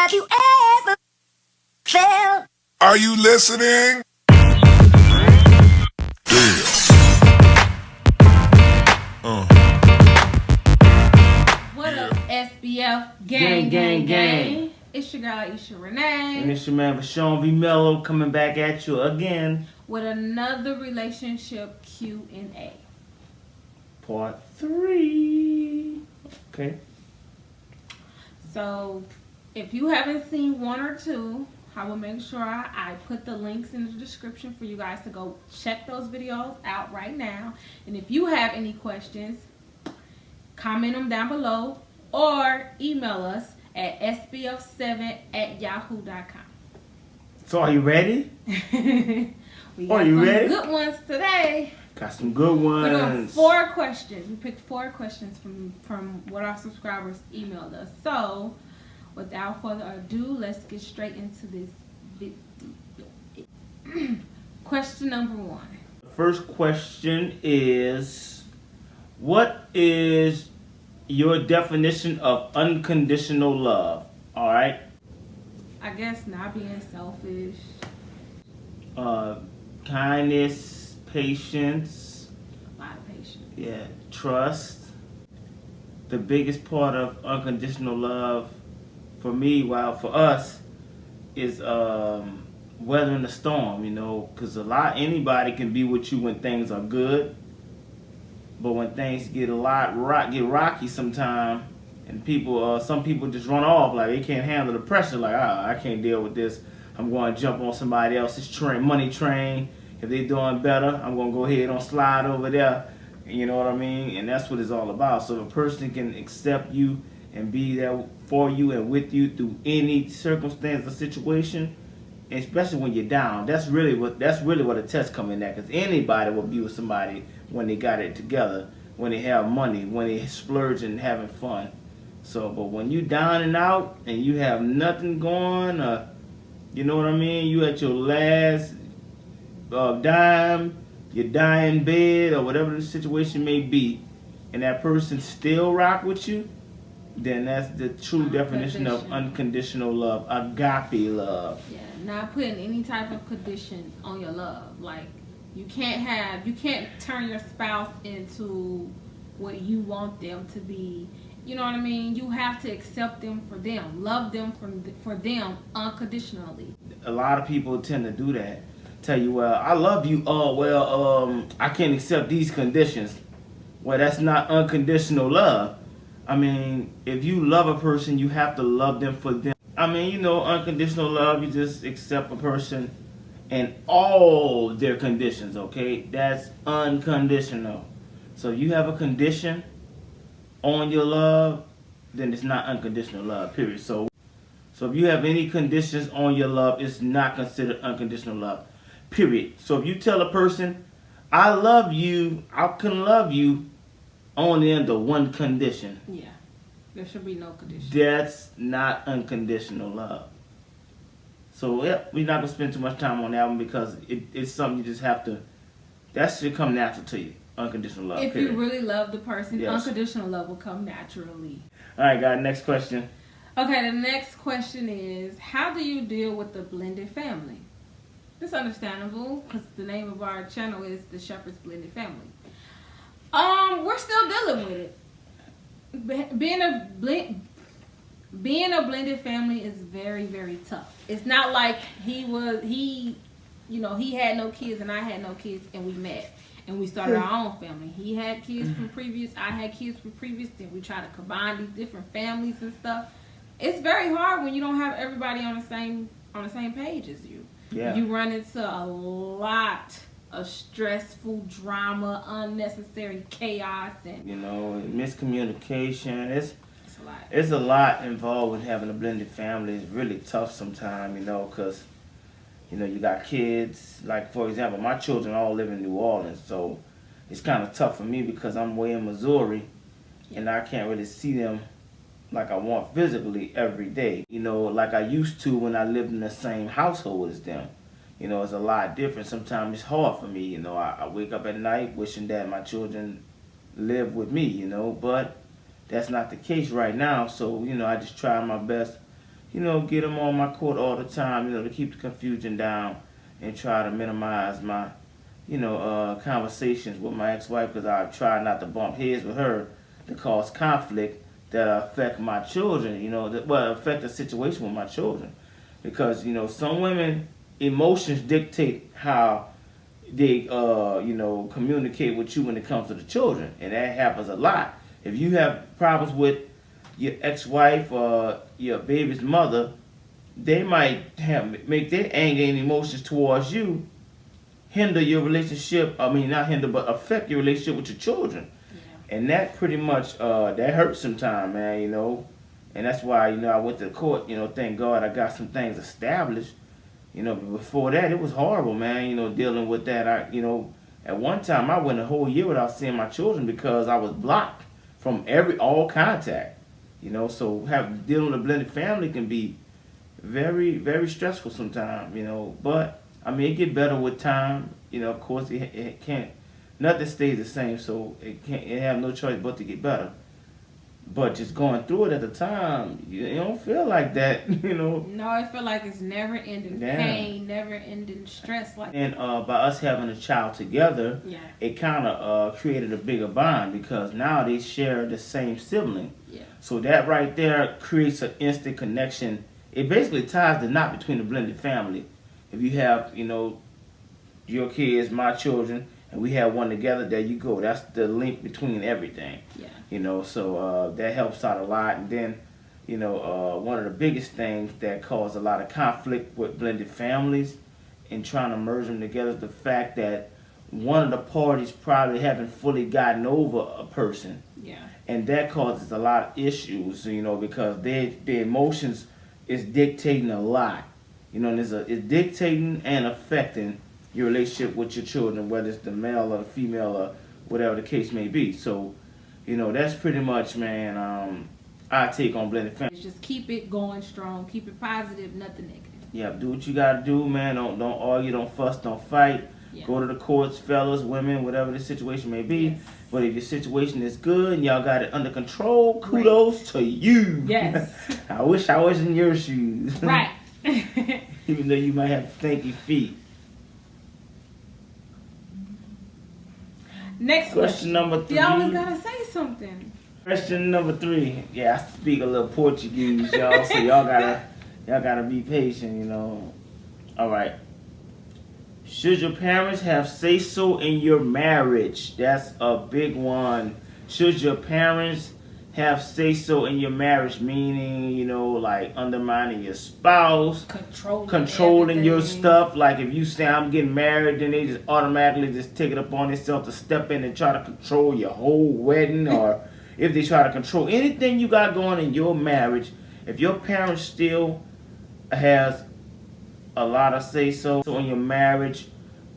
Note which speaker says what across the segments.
Speaker 1: Have you ever felt?
Speaker 2: Are you listening? Damn.
Speaker 3: What up, SBF gang? It's your girl Isha Renee,
Speaker 4: and it's your man Vashawn V. Mello coming back at you again
Speaker 3: with another relationship Q&A.
Speaker 4: Part 3. Okay.
Speaker 3: So, if you haven't seen one or two, I will make sure I put the links in the description for you guys to go check those videos out right now. And if you have any questions, comment them down below or email us at sbf7@yahoo.com.
Speaker 4: So are you ready?
Speaker 3: We got some good ones today.
Speaker 4: Got some good ones.
Speaker 3: We're doing 4 questions. We picked 4 questions from what our subscribers emailed us. So, without further ado, let's get straight into this video. Question number 1.
Speaker 4: The first question is, what is your definition of unconditional love? All right.
Speaker 3: I guess not being selfish.
Speaker 4: Kindness, patience.
Speaker 3: A lot of patience.
Speaker 4: Yeah, trust. The biggest part of unconditional love for me, for us, is weathering the storm, because anybody can be with you when things are good, but when things get rocky sometime, and some people just run off, like they can't handle the pressure, like, I can't deal with this, I'm going to jump on somebody else's money train. If they're doing better, I'm going to go ahead and slide over there, you know what I mean? And that's what it's all about. So if a person can accept you and be there for you and with you through any circumstance or situation, especially when you're down, that's really what a test comes in at. Because anybody will be with somebody when they got it together, when they have money, when they splurge and having fun. So, but when you down and out and you have nothing going, you know what I mean? You at your last dime, your dying bed, or whatever the situation may be, and that person still rock with you, then that's the true definition of unconditional love, agape love.
Speaker 3: Yeah, not putting any type of condition on your love. Like, you can't turn your spouse into what you want them to be. You know what I mean? You have to accept them for them, love them for them unconditionally.
Speaker 4: A lot of people tend to do that. Tell you, well, I love you. I can't accept these conditions. Well, that's not unconditional love. I mean, if you love a person, you have to love them for them. I mean, unconditional love, you just accept a person and all their conditions, okay? That's unconditional. So you have a condition on your love, then it's not unconditional love, period. So if you have any conditions on your love, it's not considered unconditional love, period. So if you tell a person, I love you, I can love you only under one condition.
Speaker 3: Yeah, there should be no condition.
Speaker 4: That's not unconditional love. So yeah, we're not gonna spend too much time on that one because it's something you just have to. That should come natural to you. Unconditional love.
Speaker 3: If
Speaker 4: period.
Speaker 3: you really love the person,
Speaker 4: yes,
Speaker 3: unconditional love will come naturally.
Speaker 4: All right, guys. Next question.
Speaker 3: Okay, the next question is, how do you deal with the blended family? It's understandable because the name of our channel is the Shepard's Blended Family. We're still dealing with it. Being a blended family is very, very tough. It's not like he had no kids and I had no kids and we met and we started our own family. He had kids from previous, I had kids from previous, then we try to combine these different families and stuff. It's very hard when you don't have everybody on the same page as you.
Speaker 4: Yeah.
Speaker 3: You run into a lot of stressful drama, unnecessary chaos, and
Speaker 4: miscommunication. It's a lot involved with having a blended family. It's really tough sometimes, because you got kids. Like, for example, my children all live in New Orleans, so it's kind of tough for me because I'm way in Missouri, and I can't really see them like I want physically every day. Like I used to when I lived in the same household as them. It's a lot different. Sometimes it's hard for me. I wake up at night wishing that my children live with me, but that's not the case right now. So, I just try my best get them on my court all the time, to keep the confusion down and try to minimize my, conversations with my ex-wife, because I try not to bump heads with her to cause conflict that affect my children, affect the situation with my children. Because, some women, emotions dictate how they, communicate with you when it comes to the children. And that happens a lot. If you have problems with your ex-wife or your baby's mother, they might make their anger and emotions towards you hinder your relationship. I mean, not hinder, but affect your relationship with your children. Yeah. And that pretty much, that hurts sometimes, man, And that's why, I went to court, thank God I got some things established. But before that, it was horrible, man, dealing with that. At one time, I went a whole year without seeing my children because I was blocked from all contact. So dealing with a blended family can be very, very stressful sometimes, But, it get better with time. Of course, it can't, nothing stays the same, so it have no choice but to get better. But just going through it at the time, you don't feel like that,
Speaker 3: No, I feel like it's never ending pain, never ending stress.
Speaker 4: And by us having a child together, it kind of created a bigger bond because now they share the same sibling. Yeah. So that right there creates an instant connection. It basically ties the knot between the blended family. If you have, your kids, my children, and we have one together, there you go. That's the link between everything. Yeah. So that helps out a lot. And then, one of the biggest things that cause a lot of conflict with blended families and trying to merge them together is the fact that one of the parties probably haven't fully gotten over a person. Yeah. And that causes a lot of issues, because their emotions is dictating a lot. And it's dictating and affecting your relationship with your children, whether it's the male or the female or whatever the case may be. So, that's pretty much, man, our take on blended family.
Speaker 3: Just keep it going strong. Keep it positive, nothing negative.
Speaker 4: Yeah, do what you gotta do, man. Don't argue, don't fuss, don't fight. Yeah. Go to the courts, fellas, women, whatever the situation may be. Yes. But if your situation is good and y'all got it under control, kudos to you. Yes. I wish I was in your shoes.
Speaker 3: Right.
Speaker 4: Even though you might have stinky feet.
Speaker 3: Next
Speaker 4: question number 3.
Speaker 3: You always gotta say something.
Speaker 4: Question number 3. Yeah, I speak a little Portuguese, y'all, so y'all gotta be patient, All right. Should your parents have say-so in your marriage? That's a big one. Should your parents have say-so in your marriage? Meaning, like undermining your spouse, controlling your stuff. Like if you say I'm getting married, then they just automatically just take it upon themselves to step in and try to control your whole wedding, or if they try to control anything you got going in your marriage. If your parents still has a lot of say-so in your marriage,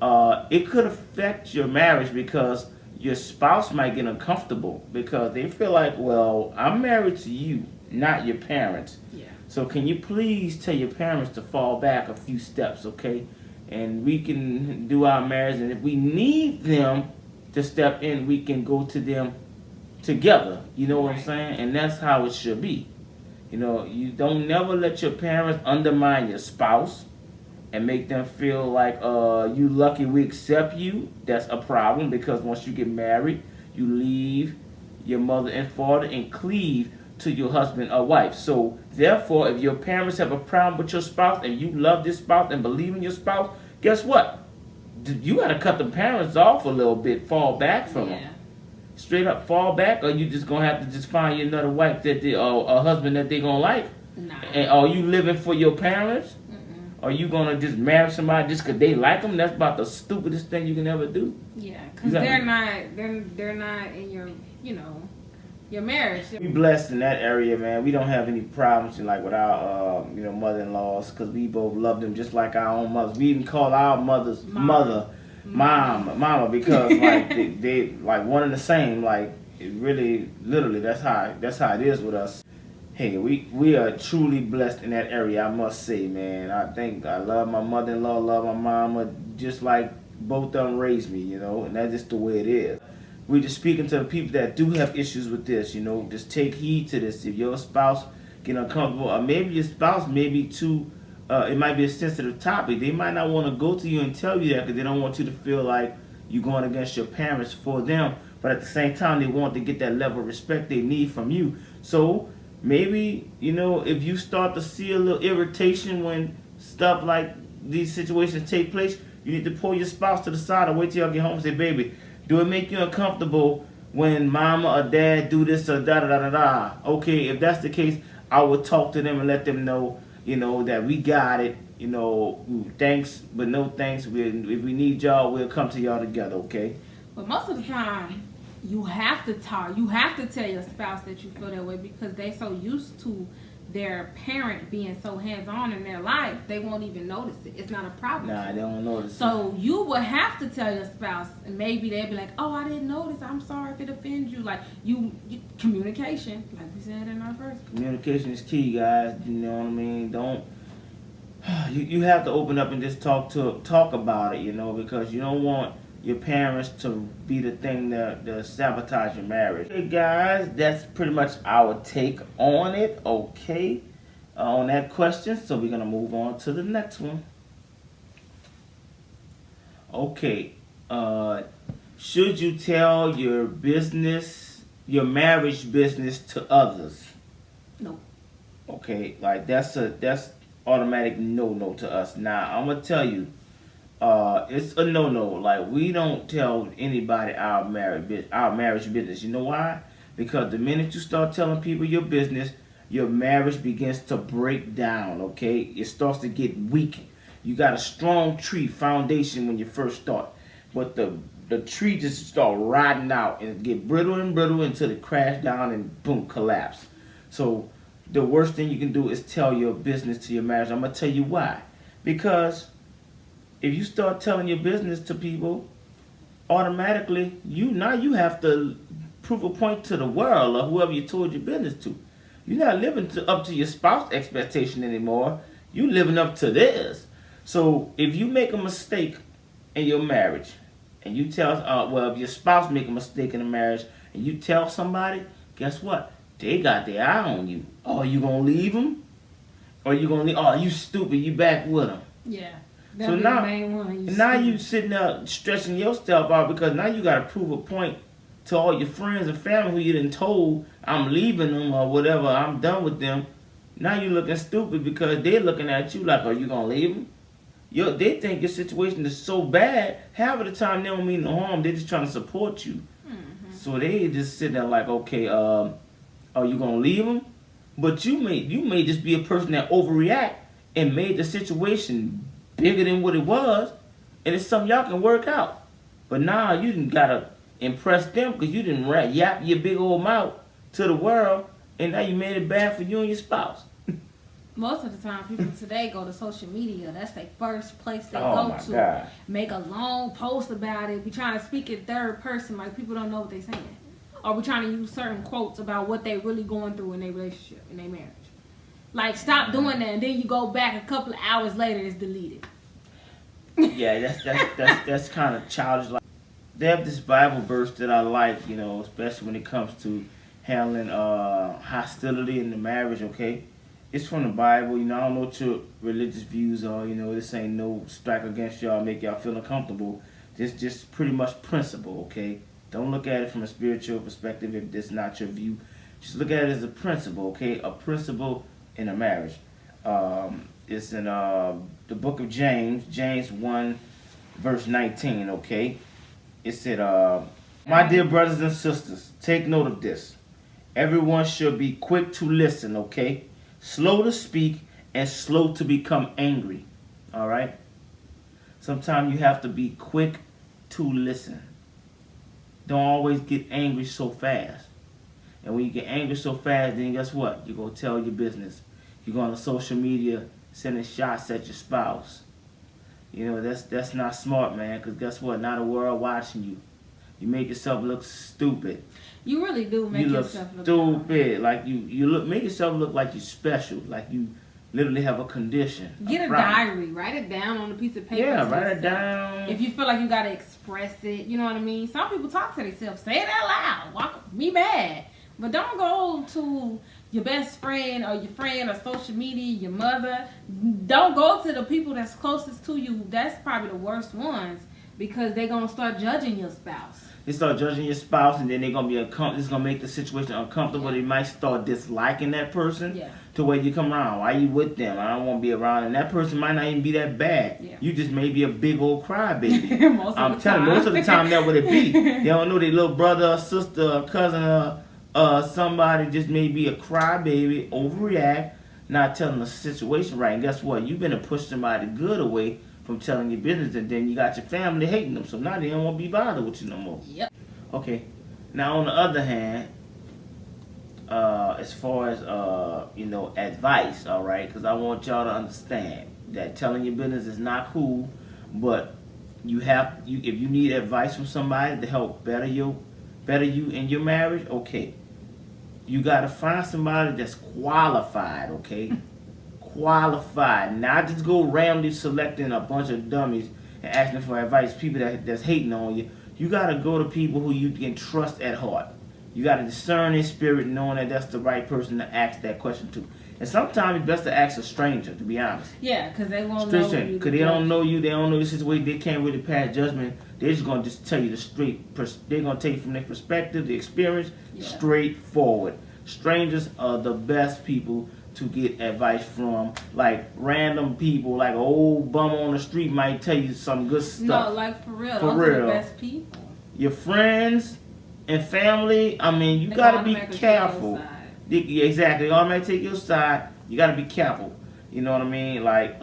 Speaker 4: it could affect your marriage because your spouse might get uncomfortable because they feel like, well, I'm married to you, not your parents. Yeah. So can you please tell your parents to fall back a few steps, okay? And we can do our marriage, and if we need them to step in, we can go to them together. You know what I'm saying? And that's how it should be. You don't never let your parents undermine your spouse and make them feel like you lucky we accept you. That's a problem because once you get married, you leave your mother and father and cleave to your husband or wife. So therefore, if your parents have a problem with your spouse and you love this spouse and believe in your spouse, guess what? You got to cut the parents off a little bit, fall back from them. Straight up fall back, or you just going to have to just find you another wife that a husband that they going to like? Nah. And are you living for your parents? Are you gonna just marry somebody just because they like them? That's about the stupidest thing you can ever do.
Speaker 3: Yeah, because they're not in your your marriage.
Speaker 4: We blessed in that area, man. We don't have any problems with our mother-in-laws because we both love them just like our own mothers. We even call our mothers mama because they like one and the same. Like it really, literally, that's how it is with us. Hey, we are truly blessed in that area, I must say, man. I love my mother-in-law, love my mama, just like both of them raised me, and that's just the way it is. We're just speaking to the people that do have issues with this, just take heed to this. If your spouse get uncomfortable, or maybe your spouse may be too. It might be a sensitive topic. They might not want to go to you and tell you that because they don't want you to feel like you're going against your parents for them. But at the same time, they want to get that level of respect they need from you. So maybe, if you start to see a little irritation when stuff like these situations take place, you need to pull your spouse to the side and wait till y'all get home and say, baby, do it make you uncomfortable when mama or dad do this or da da da da da? Okay, if that's the case, I would talk to them and let them know, that we got it. Thanks, but no thanks. If we need y'all, we'll come to y'all together, okay?
Speaker 3: But most of the time, you have to talk. You have to tell your spouse that you feel that way because they so used to their parent being so hands-on in their life, they won't even notice it. It's not a problem.
Speaker 4: Nah, they don't notice
Speaker 3: So you will have to tell your spouse, and maybe they'll be like, oh, I didn't notice. I'm sorry if it offends you. Like, communication, like we said in our first.
Speaker 4: Communication is key, guys. You know what I mean? Don't... You have to open up and just talk about it, because you don't want your parents to be the thing that sabotage your marriage. Okay, guys, that's pretty much our take on it, okay, on that question. So we're going to move on to the next one. Okay, should you tell your marriage business to others?
Speaker 3: No.
Speaker 4: Okay, like that's automatic no to us. Now, I'm going to tell you, it's a no. Like, we don't tell anybody our marriage business. You know why? Because the minute you start telling people your business, your marriage begins to break down, okay? It starts to get weak. You got a strong tree foundation when you first start. But the tree just start rotting out and get brittle until it crash down and boom, collapse. So the worst thing you can do is tell your business to your marriage. I'm going to tell you why. Because if you start telling your business to people, automatically, you have to prove a point to the world or whoever you told your business to. You're not living up to your spouse's expectation anymore. You're living up to theirs. So if you make a mistake in your marriage, and you tell, if your spouse make a mistake in a marriage, and you tell somebody, guess what? They got their eye on you. Oh, you gonna leave them? Or you gonna leave? Oh, you stupid. You back with them.
Speaker 3: Yeah.
Speaker 4: So now you sitting there stressing yourself out because now you got to prove a point to all your friends and family who you done told I'm leaving them or whatever, I'm done with them. Now you looking stupid because they're looking at you like, are you going to leave them? They think your situation is so bad, half of the time they don't mean no harm, they're just trying to support you. Mm-hmm. So they just sitting there like, okay, are you going to leave them? But you may just be a person that overreact and made the situation bigger than what it was, and it's something y'all can work out. But now you didn't gotta impress them because you didn't yap your big old mouth to the world, and now you made it bad for you and your spouse.
Speaker 3: Most of the time, people today go to social media. That's their first place they
Speaker 4: Oh
Speaker 3: go
Speaker 4: my
Speaker 3: to.
Speaker 4: God.
Speaker 3: Make a long post about it. We trying to speak in third person, like people don't know what they're saying. Or we trying to use certain quotes about what they really going through in their relationship, in their marriage. Like, stop doing that, and then you go back a couple of hours later, it's deleted.
Speaker 4: Yeah, that's kind of childish. Like, they have this Bible verse that I like, especially when it comes to handling hostility in the marriage. Okay, it's from the Bible. I don't know what your religious views are. This ain't no strike against y'all, make y'all feel uncomfortable. This just pretty much principle. Okay, don't look at it from a spiritual perspective if this not your view. Just look at it as a principle. Okay, a principle in a marriage. It's in the book of James 1 verse 19, okay? It said, my dear brothers and sisters, take note of this. Everyone should be quick to listen, okay? Slow to speak and slow to become angry, all right? Sometimes you have to be quick to listen. Don't always get angry so fast. And when you get angry so fast, then guess what? You're going to tell your business. You go on social media sending shots at your spouse. That's not smart, man, because guess what? Now the world watching you. You make yourself look stupid.
Speaker 3: You really do make yourself look
Speaker 4: stupid. Like make yourself look like you're special, like you literally have a condition.
Speaker 3: Get a diary, write it down on a piece of paper.
Speaker 4: Yeah, write it down.
Speaker 3: If you feel like you gotta express it, you know what I mean? Some people talk to themselves, say it out loud, walk me bad. But don't go to your best friend or your friend or social media, your mother. Don't go to the people that's closest to you. That's probably the worst ones because they're going to start judging your spouse.
Speaker 4: They start judging your spouse, and then they're gonna be it's gonna make the situation uncomfortable. They might start disliking that person to where you come around. Why you with them? I don't want to be around, and that person might not even be that bad.
Speaker 3: Yeah.
Speaker 4: You just may be a big old crybaby. I'm telling you, most of the time that would it be. They don't know their little brother, or sister, or cousin, somebody just may be a crybaby, overreact, not telling the situation right. And guess what? You've been to push somebody good away from telling your business, and then you got your family hating them, so now they don't want to be bothered with you no more.
Speaker 3: Yep.
Speaker 4: Okay. Now on the other hand, as far as advice, all right, because I want y'all to understand that telling your business is not cool, but if you need advice from somebody to help better you in your marriage, okay, you got to find somebody that's qualified, okay. Qualified, not just go randomly selecting a bunch of dummies and asking for advice. People that's hating on you. You gotta go to people who you can trust at heart. You gotta discern their spirit, knowing that that's the right person to ask that question to. And sometimes it's best to ask a stranger, to be honest.
Speaker 3: Yeah, because they won't know you.
Speaker 4: Because they don't know you, they don't know your situation, they can't really pass judgment. They're just gonna just tell you they're gonna tell you from their perspective, the experience, straightforward. Strangers are the best people to get advice from. Like random people, like an old bum on the street might tell you some good stuff.
Speaker 3: No, like for real.
Speaker 4: For
Speaker 3: Those
Speaker 4: real.
Speaker 3: are the best people.
Speaker 4: Your friends and family, I mean, you gotta be careful. Exactly, they automatically take your side. You gotta be careful. You know what I mean? Like,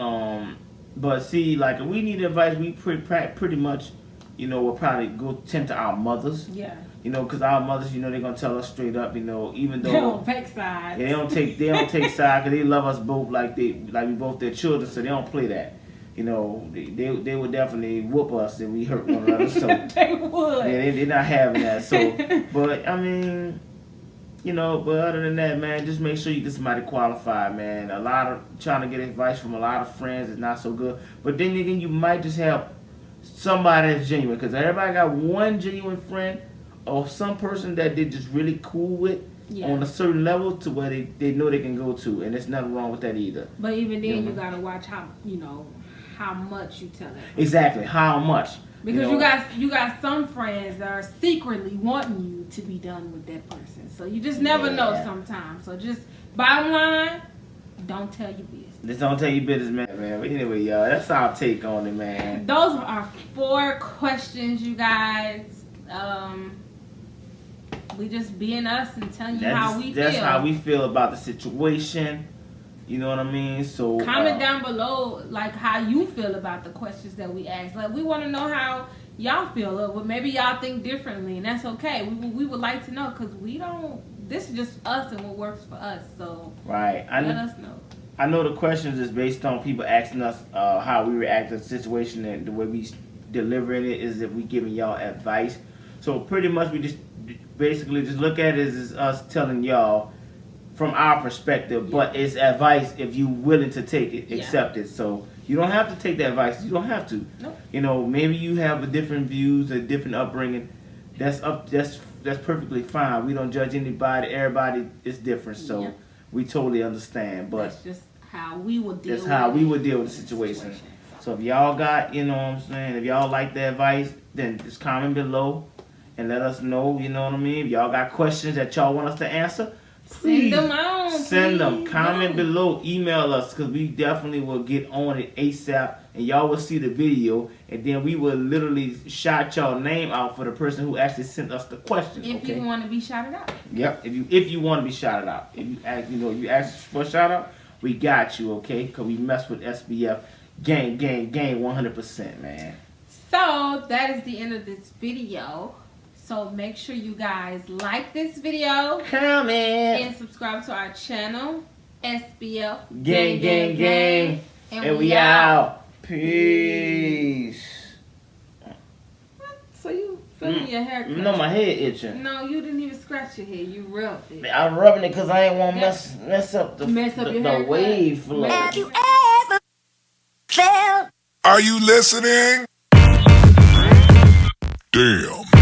Speaker 4: but see, like if we need advice, we pretty much, we'll probably tend to our mothers.
Speaker 3: Yeah.
Speaker 4: Because our mothers, they're gonna tell us straight up, even though
Speaker 3: they don't take sides.
Speaker 4: Yeah, they don't take sides because they love us both like we both their children, so they don't play that. They would definitely whoop us if we hurt one another. So
Speaker 3: they would.
Speaker 4: Yeah, they're not having that. So, but I mean, but other than that, man, just make sure you get somebody qualified, man. A lot of trying to get advice from a lot of friends is not so good. But then again, you might just have somebody that's genuine, because everybody got one genuine friend or some person that they're just really cool with on a certain level to where they know they can go to, and there's nothing wrong with that either.
Speaker 3: But even then, you gotta watch how much you tell it.
Speaker 4: Exactly, how much.
Speaker 3: Because you got some friends that are secretly wanting you to be done with that person. So you just never know sometimes. So just bottom line, don't tell your business.
Speaker 4: Just don't tell your business, man. But anyway, y'all, that's our take on it, man.
Speaker 3: Those are our 4 questions, you guys. We just being us and telling you how we feel.
Speaker 4: That's how we feel about the situation. You know what I mean? So
Speaker 3: comment down below, like, how you feel about the questions that we ask. Like, we want to know how y'all feel. But maybe y'all think differently, and that's okay. We would like to know, because we don't. This is just us and what works for us. So
Speaker 4: let
Speaker 3: us know.
Speaker 4: I know the questions is based on people asking us how we react to the situation, and the way we delivering it is if we giving y'all advice. So pretty much we just basically just look at it as us telling y'all from our perspective, but it's advice if you willing to take it, accept it. So you don't have to take the advice. You don't have to. Nope. Maybe you have a different views, a different upbringing. That's perfectly fine. We don't judge anybody. Everybody is different, so we totally understand. But
Speaker 3: that's just how we would deal.
Speaker 4: That's how we would deal with the situation. So if y'all got, what I'm saying, if y'all like the advice, then just comment below and let us know. You know what I mean? If y'all got questions that y'all want us to answer, please send them. Comment below. Email us, because we definitely will get on it ASAP, and y'all will see the video, and then we will literally shout y'all name out for the person who actually sent us the question.
Speaker 3: If you want to be shouted out.
Speaker 4: Yep. If you want to be shouted out, if you ask for a shout out, we got you, okay? Because we mess with SBF. Gang, 100%, man.
Speaker 3: So that is the end of this video. So make sure you guys like this video,
Speaker 4: comment,
Speaker 3: and subscribe to our channel, SBF
Speaker 4: Gang. And we out. Peace.
Speaker 3: So you feeling your haircut?
Speaker 4: No, my head itching.
Speaker 3: No, you didn't even scratch your head. You rubbed it.
Speaker 4: I'm rubbing it because I ain't want to mess up the wave flow.
Speaker 1: Have you ever felt?
Speaker 2: Are you listening? Damn.